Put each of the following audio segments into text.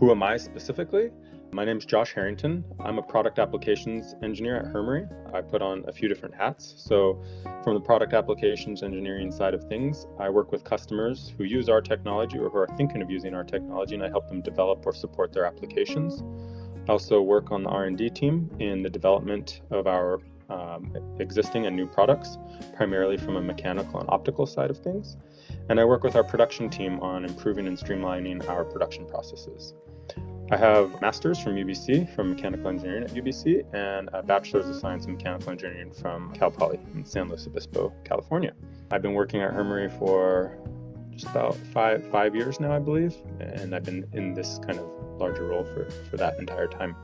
Who am I specifically? My name is Josh Harrington. I'm a product applications engineer at Hermery. I put on a few different hats. So from the product applications engineering side of things, I work with customers who use our technology or who are thinking of using our technology, and I help them develop or support their applications. I also work on the R&D team in the development of our existing and new products, primarily from a mechanical and optical side of things. And I work with our production team on improving and streamlining our production processes. I have a master's from UBC, from mechanical engineering at UBC, and a bachelor's of science in mechanical engineering from Cal Poly in San Luis Obispo, California. I've been working at Hermery for just about five years now, I believe, and I've been in this kind of larger role for that entire time.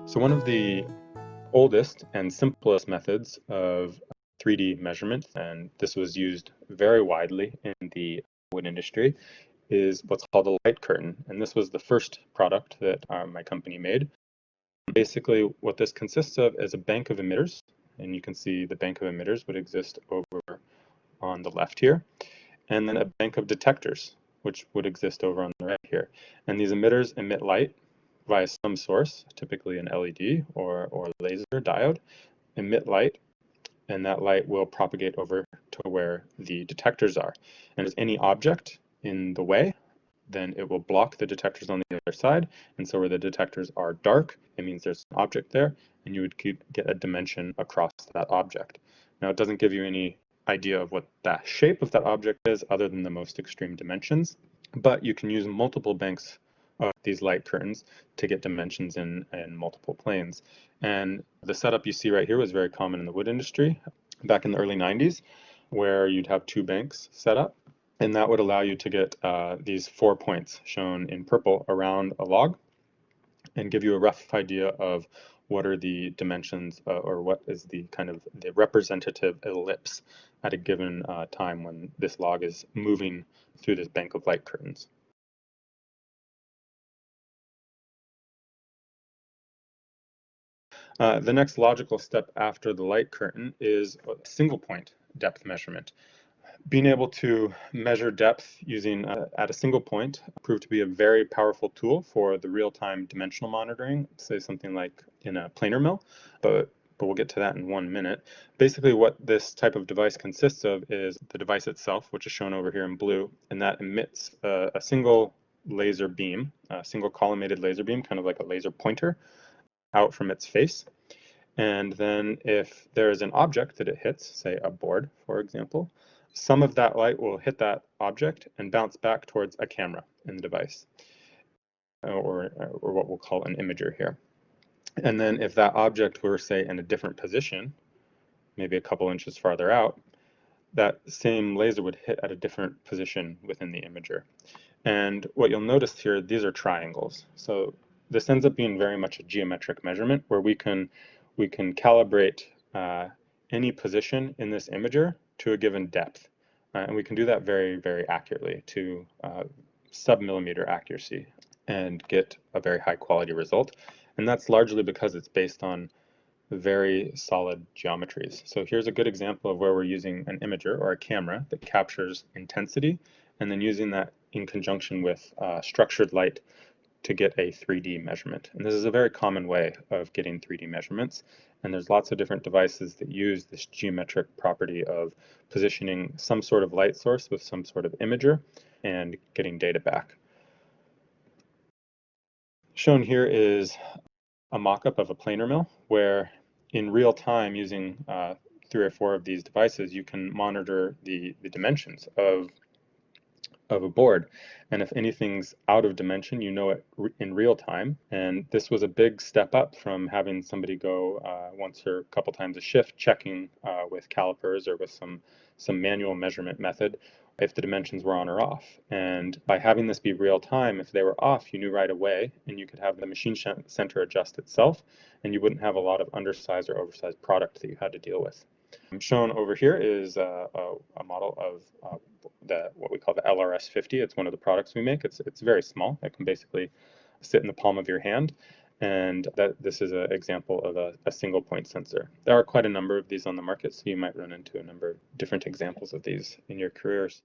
So one of the oldest and simplest methods of 3D measurement, and this was used very widely in the wood industry, is what's called a light curtain. And this was the first product that my company made. Basically, what this consists of is a bank of emitters, and you can see the bank of emitters would exist over on the left here, and then a bank of detectors, which would exist over on the right here. And these emitters emit light via some source, typically an LED or laser diode, emit light, and that light will propagate over to where the detectors are. And if any object in the way, then it will block the detectors on the other side. And so where the detectors are dark, it means there's an object there, and you would get a dimension across that object. Now, it doesn't give you any idea of what that shape of that object is other than the most extreme dimensions, but you can use multiple banks of these light curtains to get dimensions in multiple planes. And the setup you see right here was very common in the wood industry back in the early 90s, where you'd have two banks set up, and that would allow you to get these 4 points shown in purple around a log and give you a rough idea of what are the dimensions or what is the kind of the representative ellipse at a given time when this log is moving through this bank of light curtains. The next logical step after the light curtain is a single point depth measurement. Being able to measure depth using at a single point proved to be a very powerful tool for the real-time dimensional monitoring, say something like in a planer mill, but we'll get to that in 1 minute. Basically, what this type of device consists of is the device itself, which is shown over here in blue, and that emits a single laser beam, a single collimated laser beam, kind of like a laser pointer, out from its face. And then if there is an object that it hits, say a board, for example, some of that light will hit that object and bounce back towards a camera in the device, or what we'll call an imager here. And then if that object were, say, in a different position, maybe a couple inches farther out, that same laser would hit at a different position within the imager. And what you'll notice here, these are triangles. So this ends up being very much a geometric measurement where we can calibrate any position in this imager to a given depth. And we can do that very, very accurately to sub-millimeter accuracy and get a very high quality result. And that's largely because it's based on very solid geometries. So here's a good example of where we're using an imager or a camera that captures intensity and then using that in conjunction with structured light to get a 3D measurement. And this is a very common way of getting 3D measurements. And there's lots of different devices that use this geometric property of positioning some sort of light source with some sort of imager and getting data back. Shown here is a mock-up of a planer mill where in real time using 3 or 4 of these devices you can monitor the dimensions of a board, and if anything's out of dimension you know it in real time. And this was a big step up from having somebody go once or a couple times a shift checking with calipers or with some manual measurement method if the dimensions were on or off. And by having this be real time, if they were off you knew right away, and you could have the machine center adjust itself, and you wouldn't have a lot of undersized or oversized product that you had to deal with. Shown over here is a model of what we call the LRS-50. It's one of the products we make. It's very small. It can basically sit in the palm of your hand. and that this is an example of a single point sensor. There are quite a number of these on the market, so you might run into a number of different examples of these in your careers.